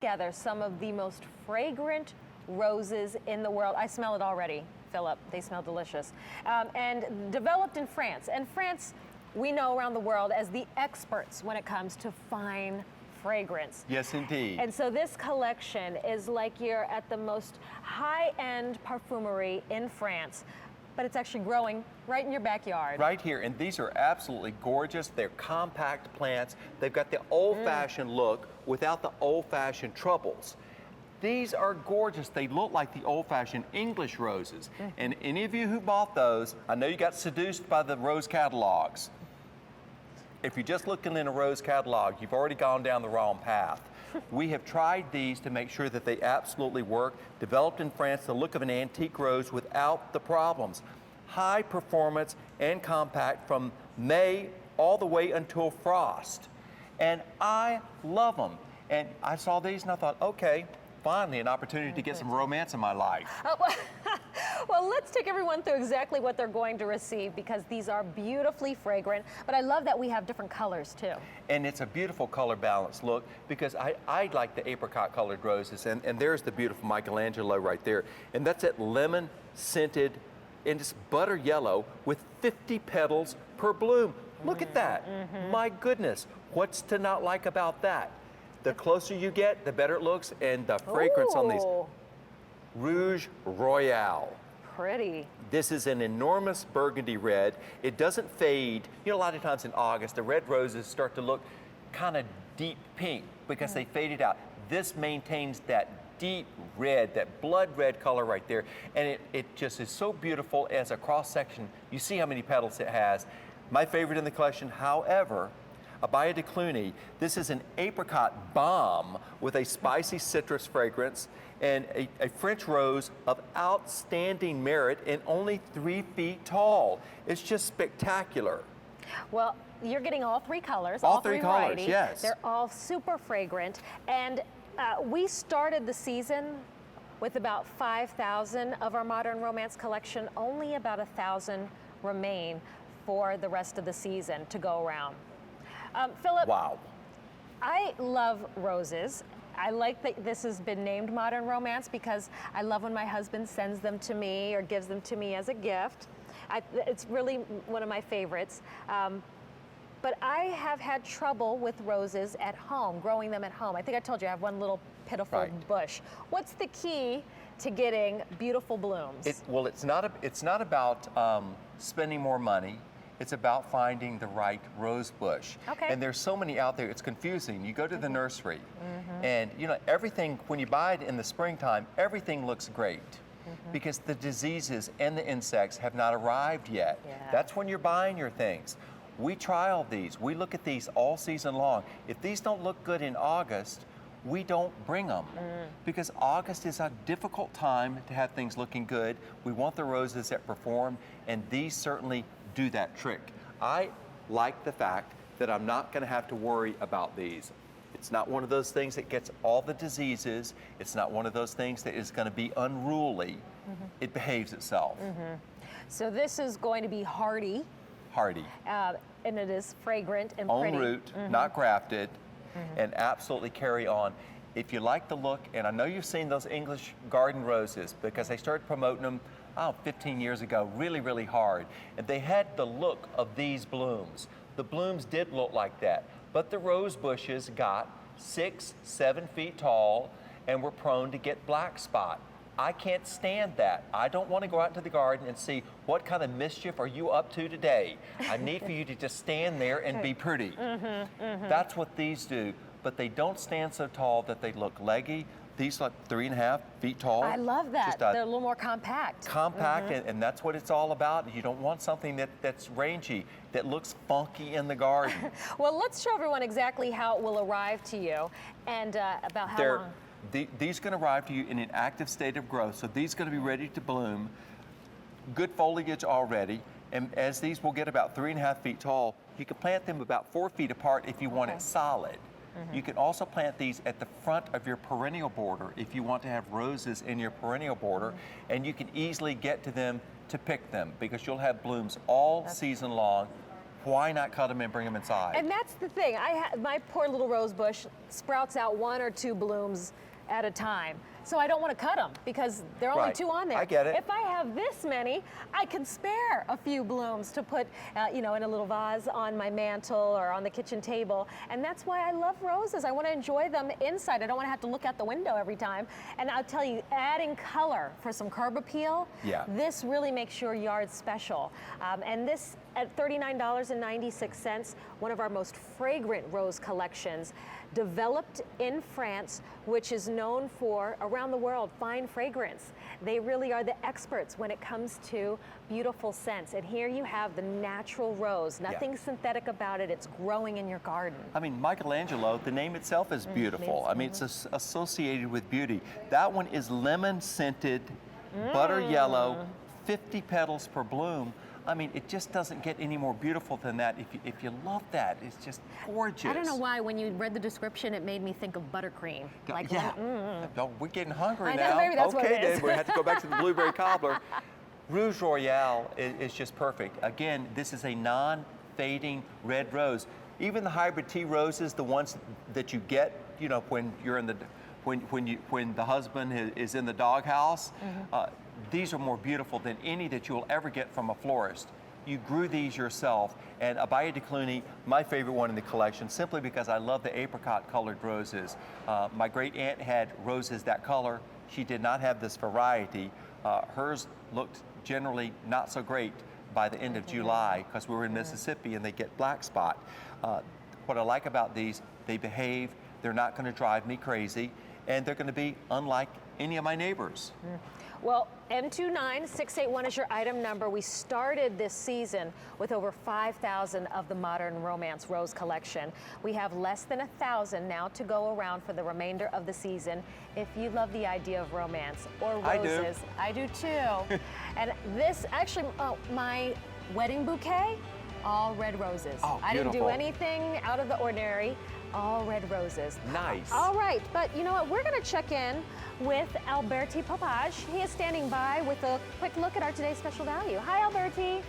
together some of the most fragrant roses in the world. I smell it already, Philip. They smell delicious. And developed in France. And France, we know around the world as the experts when it comes to fine fragrance. Yes, indeed. And so this collection is like you're at the most high-end perfumery in France, but it's actually growing right in your backyard. Right here, and these are absolutely gorgeous. They're compact plants. They've got the old-fashioned look without the old-fashioned troubles. These are gorgeous. They look like the old-fashioned English roses. And any of you who bought those, I know you got seduced by the rose catalogs. If you're just looking in a rose catalog, you've already gone down the wrong path. We have tried these to make sure that they absolutely work. Developed in France, the look of an antique rose without the problems. High performance and compact from May all the way until frost. And I love them. And I saw these and I thought, okay, finally an opportunity to get some romance in my life. Well, let's take everyone through exactly what they're going to receive, because these are beautifully fragrant, but I love that we have different colors too. And it's a beautiful color balance look, because I like the apricot colored roses, and there's the beautiful Michelangelo right there. And that's that lemon scented, and it's butter yellow with 50 petals per bloom. Look at that. My goodness, what's to not like about that? The closer you get, the better it looks, and the fragrance on these. Rouge Royale. Pretty. This is an enormous burgundy red. It doesn't fade. You know, a lot of times in August, the red roses start to look kind of deep pink because they faded out. This maintains that deep red, that blood red color right there. And it just is so beautiful as a cross section. You see how many petals it has. My favorite in the collection, however, Abaya de Cluny. This is an apricot bomb with a spicy citrus fragrance and a French rose of outstanding merit and only 3 feet tall. It's just spectacular. Well, you're getting all three colors. All three colors, varieties. yes. They're all super fragrant. And we started the season with about 5,000 of our Modern Romance collection. Only about 1,000 remain for the rest of the season to go around. Philip, wow. I love roses. I like that this has been named Modern Romance because I love when my husband sends them to me or gives them to me as a gift. It's really one of my favorites. But I have had trouble with roses at home, growing them at home. I think I told you I have one little pitiful bush. What's the key to getting beautiful blooms? Well, it's not about spending more money. It's about finding the right rose bush. Okay. And there's so many out there, it's confusing. You go to the nursery and you know, everything, when you buy it in the springtime, everything looks great because the diseases and the insects have not arrived yet. Yeah. That's when you're buying your things. We trial these, we look at these all season long. If these don't look good in August, we don't bring them because August is a difficult time to have things looking good. We want the roses that perform, and these certainly do that trick. I like the fact that I'm not going to have to worry about these. It's not one of those things that gets all the diseases. It's not one of those things that is going to be unruly. It behaves itself. So this is going to be hardy. Hardy. And it is fragrant and On pretty. root, not grafted, and absolutely carry on. If you like the look, and I know you've seen those English garden roses because they started promoting them 15 years ago, really, really hard. And they had the look of these blooms. The blooms did look like that, but the rose bushes got 6, 7 feet tall and were prone to get black spot. I can't stand that. I don't want to go out into the garden and see what kind of mischief are you up to today. I need for you to just stand there and be pretty. That's what these do, but they don't stand so tall that they look leggy. These look 3.5 feet tall. I love that. They're a little more compact. Compact, and that's what it's all about. You don't want something that's rangy, that looks funky in the garden. Well, let's show everyone exactly how it will arrive to you and about how long. These can arrive to you in an active state of growth, so these are going to be ready to bloom. Good foliage already, and as these will get about 3.5 feet tall, you can plant them about 4 feet apart if you want it solid. You can also plant these at the front of your perennial border if you want to have roses in your perennial border, and you can easily get to them to pick them because you'll have blooms all season long. why not cut them and bring them inside? And that's the thing. My poor little rose bush sprouts out 1 or 2 blooms at a time. So I don't want to cut them because there are only Right. 2 on there. I get it. If I have this many, I can spare a few blooms to put, in a little vase on my mantle or on the kitchen table. And that's why I love roses. I want to enjoy them inside. I don't want to have to look out the window every time. And I'll tell you, adding color for some curb appeal, Yeah. this really makes your yard special. And this at $39.96, one of our most fragrant rose collections, developed in France, which is known for, around the world, fine fragrance. They really are the experts when it comes to beautiful scents. And here you have the natural rose, nothing synthetic about it. It's growing in your garden. I mean, Michelangelo, the name itself is beautiful. I mean, it's associated with beauty. That one is lemon scented, butter yellow, 50 petals per bloom. I mean, it just doesn't get any more beautiful than that. If you love that, it's just gorgeous. I don't know why, when you read the description, it made me think of buttercream. Like, yeah. Oh, we're getting hungry I know, now. maybe that's what it Okay, is. then we have to go back to the blueberry cobbler. Rouge Royale is just perfect. Again, this is a non-fading red rose. Even the hybrid tea roses, the ones that you get, when you're in the when the husband is in the doghouse, these are more beautiful than any that you'll ever get from a florist. You grew these yourself, and Abaya de Cluny, my favorite one in the collection, simply because I love the apricot-colored roses. My great aunt had roses that color. She did not have this variety. Hers looked generally not so great by the end of July because we were in Mississippi and they get black spot. What I like about these, they behave, they're not going to drive me crazy, and they're going to be unlike any of my neighbors. Well, M29681 is your item number. We started this season with over 5,000 of the Modern Romance Rose collection. We have less than 1,000 now to go around for the remainder of the season. If you love the idea of romance or roses, I do too. And this, actually, my wedding bouquet, all red roses. Oh, I didn't do beautiful. anything out of the ordinary. All red roses. Nice. All right, but you know what? We're going to check in with Alberti Popage. He is standing by with a quick look at our today's special value. Hi, Alberti.